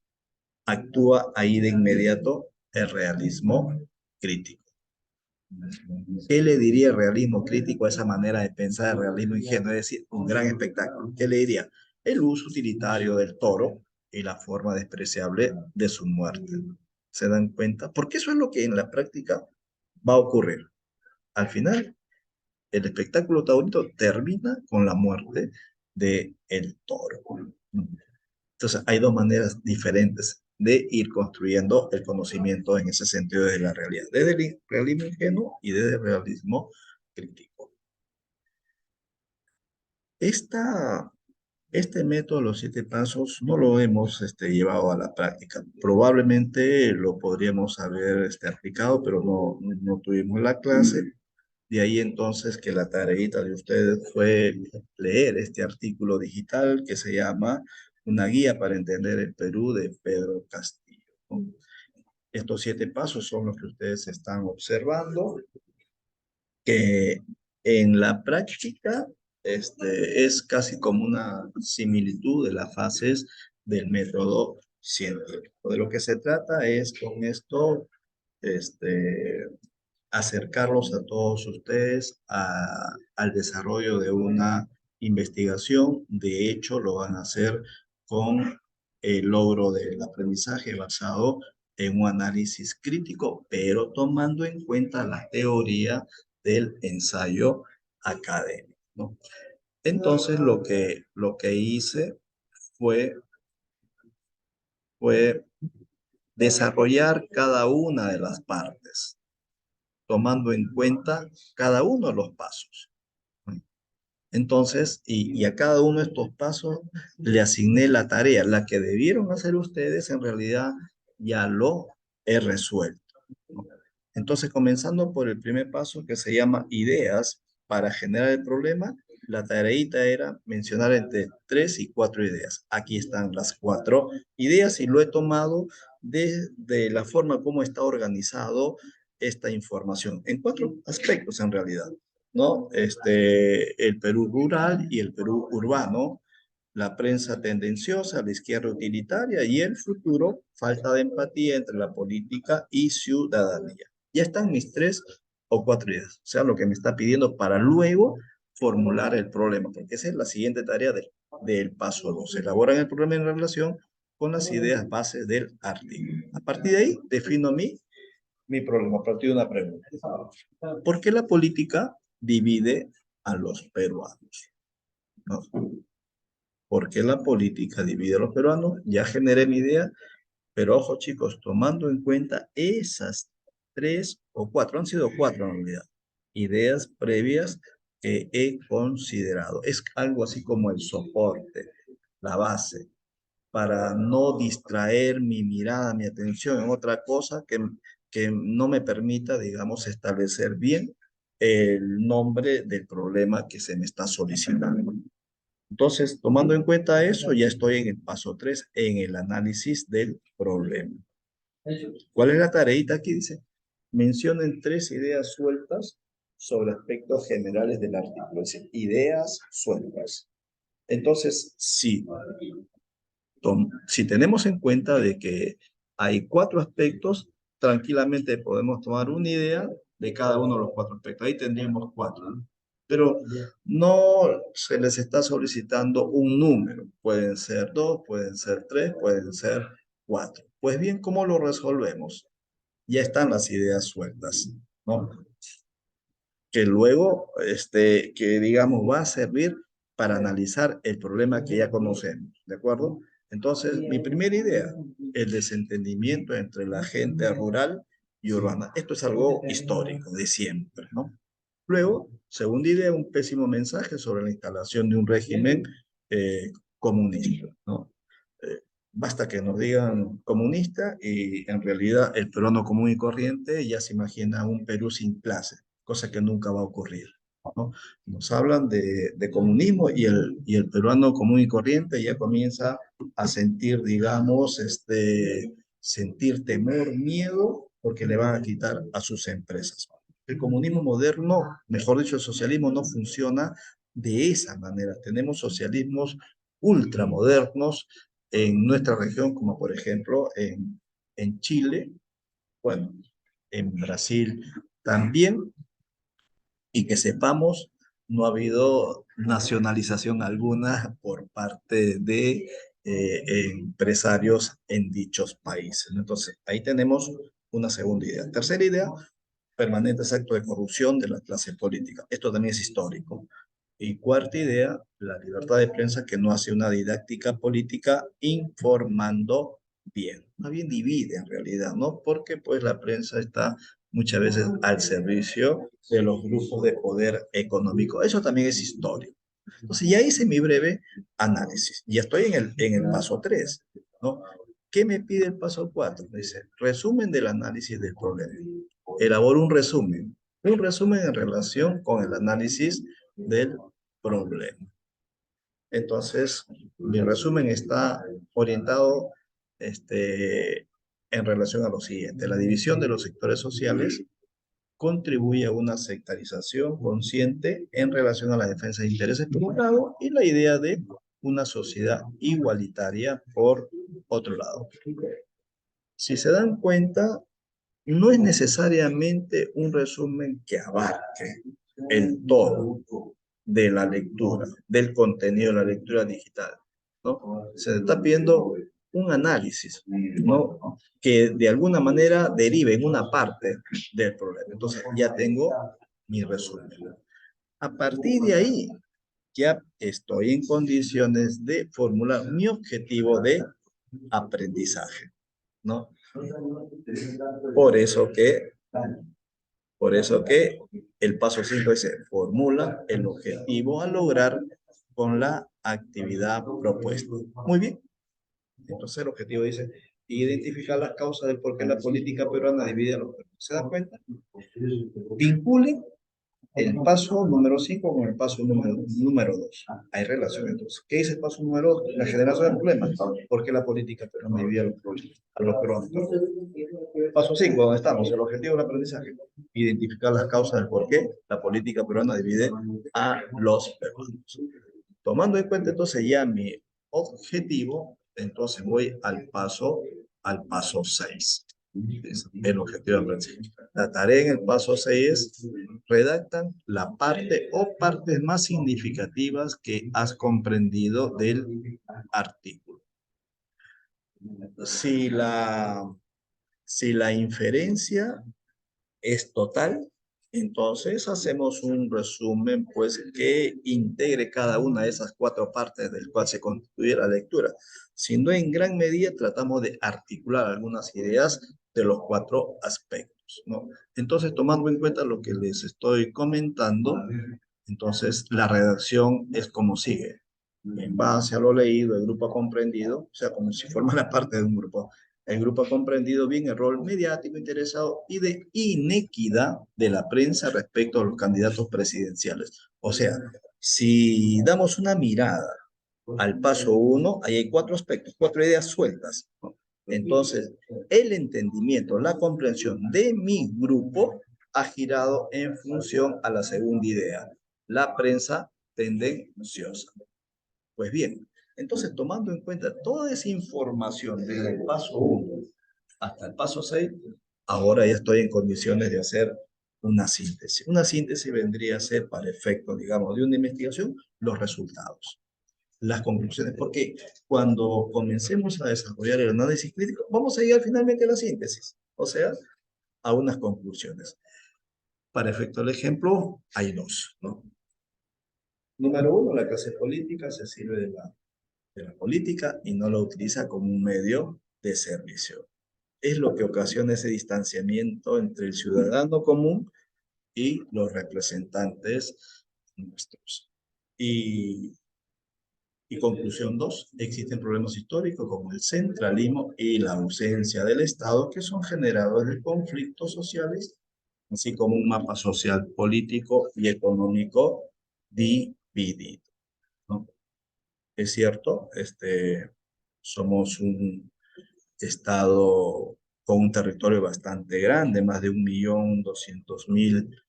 actúa ahí de inmediato el realismo crítico. ¿Qué le diría el realismo crítico a esa manera de pensar el realismo ingenuo? Es decir, un gran espectáculo. ¿Qué le diría? El uso utilitario del toro y la forma despreciable de su muerte. ¿Se dan cuenta? Porque eso es lo que en la práctica va a ocurrir. Al final, el espectáculo taurino termina con la muerte de el toro. Entonces, hay dos maneras diferentes de ir construyendo el conocimiento en ese sentido de la realidad, desde el realismo ingenuo y desde el realismo crítico. Esta, este método, los 7 pasos, no lo hemos llevado a la práctica. Probablemente lo podríamos haber aplicado, pero no tuvimos la clase. De ahí entonces que la tareita de ustedes fue leer este artículo digital que se llama Una guía para entender el Perú de Pedro Castillo, ¿no? Estos 7 pasos son los que ustedes están observando, que en la práctica es casi como una similitud de las fases del método científico. De lo que se trata es con esto este, acercarlos a todos ustedes al desarrollo de una investigación. De hecho, lo van a hacer con el logro del aprendizaje basado en un análisis crítico, pero tomando en cuenta la teoría del ensayo académico, ¿no? Entonces, lo que hice fue, fue desarrollar cada una de las partes, tomando en cuenta cada uno de los pasos. Entonces, y a cada uno de estos pasos le asigné la tarea. La que debieron hacer ustedes, en realidad ya lo he resuelto, ¿no? Entonces, comenzando por el primer paso que se llama ideas para generar el problema, la tareita era mencionar entre 3 y 4 ideas. Aquí están las 4 ideas y lo he tomado de la forma como está organizado esta información, en 4 aspectos en realidad, ¿no? El Perú rural y el Perú urbano, la prensa tendenciosa, la izquierda utilitaria y el futuro, falta de empatía entre la política y ciudadanía. Ya están mis 3 o 4 ideas, o sea, lo que me está pidiendo para luego formular el problema, porque esa es la siguiente tarea del paso 2. Elaboran el problema en relación con las ideas bases del artículo. A partir de ahí, defino mi problema a partir de una pregunta. ¿Por qué la política divide a los peruanos? ¿No? ¿Por qué la política divide a los peruanos? Ya generé mi idea, pero ojo chicos, tomando en cuenta esas 3 o 4, han sido 4 en realidad, ideas previas que he considerado. Es algo así como el soporte, la base, para no distraer mi mirada, mi atención en otra cosa que no me permita, digamos, establecer bien el nombre del problema que se me está solicitando. Entonces, tomando en cuenta eso, ya estoy en el paso 3 en el análisis del problema. ¿Cuál es la tareita aquí? Dice, mencionen 3 ideas sueltas sobre aspectos generales del artículo. Es decir, ideas sueltas. Entonces, si tenemos en cuenta de que hay 4 aspectos, tranquilamente podemos tomar una idea de cada uno de los 4 aspectos. Ahí tendríamos 4, ¿no? Pero no se les está solicitando un número. Pueden ser 2, pueden ser 3, pueden ser 4. Pues bien, ¿cómo lo resolvemos? Ya están las ideas sueltas, ¿no? Que luego, que digamos, va a servir para analizar el problema que ya conocemos, ¿de acuerdo? Entonces, mi primera idea, el desentendimiento entre la gente rural y urbana. Esto es algo histórico, de siempre, ¿no? Luego, segunda idea, un pésimo mensaje sobre la instalación de un régimen comunista, ¿no? Basta que nos digan comunista y en realidad el peruano común y corriente ya se imagina un Perú sin clase, cosa que nunca va a ocurrir, ¿no? Nos hablan de comunismo y el peruano común y corriente ya comienza a sentir, digamos, sentir temor, miedo, porque le van a quitar a sus empresas. El comunismo moderno, mejor dicho, el socialismo no funciona de esa manera. Tenemos socialismos ultramodernos en nuestra región, como por ejemplo en Chile, bueno, en Brasil también, y que sepamos, no ha habido nacionalización alguna por parte de empresarios en dichos países. Entonces, ahí tenemos una segunda idea. Tercera idea, permanentes actos de corrupción de la clase política. Esto también es histórico. Y cuarta idea, la libertad de prensa que no hace una didáctica política informando bien. Más bien divide en realidad, ¿no? Porque pues la prensa está muchas veces al servicio de los grupos de poder económico. Eso también es histórico. Entonces ya hice mi breve análisis. Ya estoy en el paso 3, ¿no? ¿Qué me pide el paso 4? Dice, resumen del análisis del problema. Elaboro un resumen. Un resumen en relación con el análisis del problema. Entonces, mi resumen está orientado en relación a lo siguiente. La división de los sectores sociales contribuye a una sectarización consciente en relación a la defensa de intereses por un lado y la idea de una sociedad igualitaria por otro lado. Si se dan cuenta, no es necesariamente un resumen que abarque el todo de la lectura, del contenido de la lectura digital, ¿no? Se está pidiendo un análisis, ¿no? Que de alguna manera derive en una parte del problema. Entonces ya tengo mi resumen. A partir de ahí, ya estoy en condiciones de formular mi objetivo de aprendizaje, ¿no? Por eso que Por eso que el paso 5 es formula el objetivo a lograr con la actividad propuesta. Muy bien. Entonces el objetivo dice identificar las causas del por qué la política peruana divide a los peruanos. ¿Se dan cuenta? Vinculen el paso número 5 con el paso número 2. Hay relación entonces. ¿Qué dice el paso número 2? La generación de problemas. ¿Por qué la política peruana divide a los peruanos? Paso 5, ¿dónde estamos? El objetivo del aprendizaje. Identificar las causas del por qué la política peruana divide a los peruanos. Tomando en cuenta entonces ya mi objetivo, entonces voy al paso 6. Es el objetivo de aprendizaje. La tarea en el paso 6 es redactan la parte o partes más significativas que has comprendido del artículo. Si la, si la inferencia es total, entonces hacemos un resumen pues que integre cada una de esas cuatro partes del cual se constituye la lectura. Si no, en gran medida tratamos de articular algunas ideas de los cuatro aspectos, ¿no? Entonces, tomando en cuenta lo que les estoy comentando, entonces la redacción es como sigue. En base a lo leído, el grupo ha comprendido, o sea, como si formara parte de un grupo. El grupo ha comprendido bien el rol mediático interesado y de inequidad de la prensa respecto a los candidatos presidenciales. O sea, si damos una mirada al paso 1, ahí hay cuatro aspectos, cuatro ideas sueltas, ¿no? Entonces, el entendimiento, la comprensión de mi grupo ha girado en función a la segunda idea, la prensa tendenciosa. Pues bien, entonces tomando en cuenta toda esa información desde el paso 1 hasta el paso 6, ahora ya estoy en condiciones de hacer una síntesis. Una síntesis vendría a ser, para efectos, digamos, de una investigación, los resultados, las conclusiones, porque cuando comencemos a desarrollar el análisis crítico, vamos a llegar finalmente a la síntesis, o sea, a unas conclusiones. Para efecto del ejemplo, hay dos, ¿no? Número uno, la clase política se sirve de la política y no la utiliza como un medio de servicio. Es lo que ocasiona ese distanciamiento entre el ciudadano común y los representantes nuestros. Y conclusión 2, existen problemas históricos como el centralismo y la ausencia del Estado que son generadores de conflictos sociales, así como un mapa social, político y económico dividido, ¿no? Es cierto, somos un estado con un territorio bastante grande, más de 1.200.000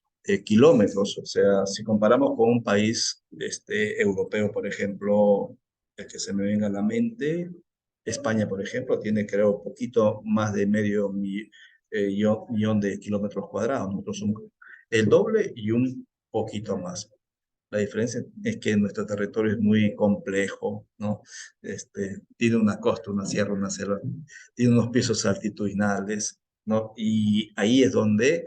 kilómetros. O sea, si comparamos con un país europeo, por ejemplo, el que se me venga a la mente, España, por ejemplo, tiene, creo, poquito más de medio millón de kilómetros cuadrados. Nosotros somos el doble y un poquito más. La diferencia es que nuestro territorio es muy complejo, ¿no? Tiene una costa, una sierra, una selva, tiene unos pisos altitudinales, ¿no? Y ahí es donde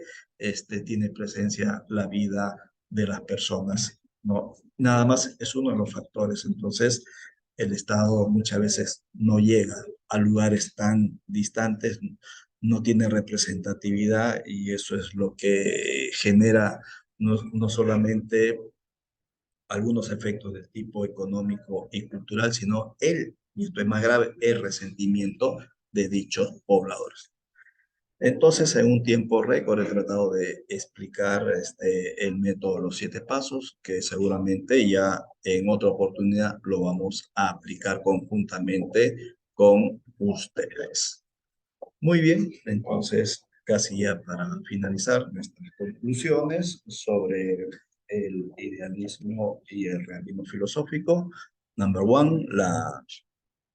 tiene presencia la vida de las personas. No, nada más es uno de los factores. Entonces, el Estado muchas veces no llega a lugares tan distantes, no tiene representatividad y eso es lo que genera no solamente algunos efectos de tipo económico y cultural, sino y esto es más grave, el resentimiento de dichos pobladores. Entonces, en un tiempo récord he tratado de explicar el método de los 7 pasos, que seguramente ya en otra oportunidad lo vamos a aplicar conjuntamente con ustedes. Muy bien, entonces casi ya para finalizar nuestras conclusiones sobre el idealismo y el realismo filosófico. Number one, la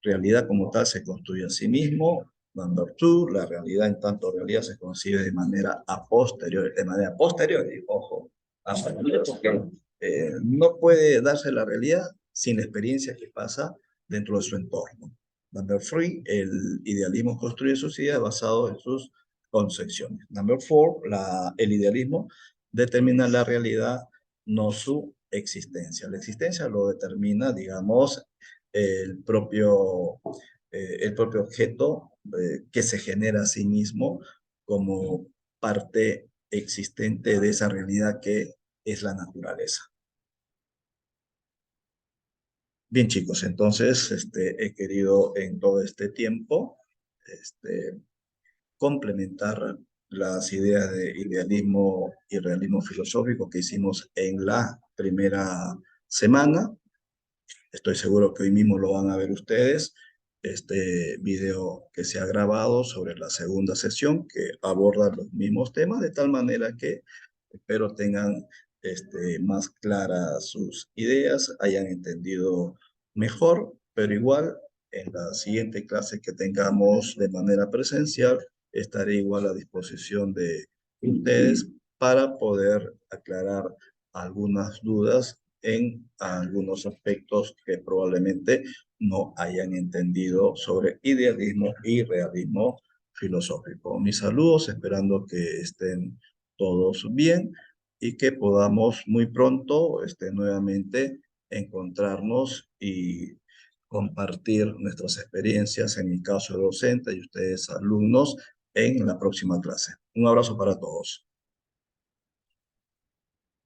realidad como tal se construye a sí mismo. Number two, la realidad en tanto realidad se concibe de manera posterior, y, ojo, a posteriori, porque no puede darse la realidad sin la experiencia que pasa dentro de su entorno. Number three, el idealismo construye sus ideas basado en sus concepciones. Number four, el idealismo determina la realidad, no su existencia. La existencia lo determina, digamos, el propio objeto que se genera a sí mismo como parte existente de esa realidad que es la naturaleza. Bien, chicos, entonces he querido en todo este tiempo este, complementar las ideas de idealismo y realismo filosófico que hicimos en la primera semana. Estoy seguro que hoy mismo lo van a ver ustedes, este video que se ha grabado sobre la segunda sesión que aborda los mismos temas, de tal manera que espero tengan más claras sus ideas, hayan entendido mejor, pero igual en la siguiente clase que tengamos de manera presencial, estaré igual a disposición de ustedes para poder aclarar algunas dudas en algunos aspectos que probablemente no hayan entendido sobre idealismo y realismo filosófico. Mis saludos, esperando que estén todos bien y que podamos muy pronto nuevamente encontrarnos y compartir nuestras experiencias, en mi caso docente y ustedes alumnos, en la próxima clase. Un abrazo para todos.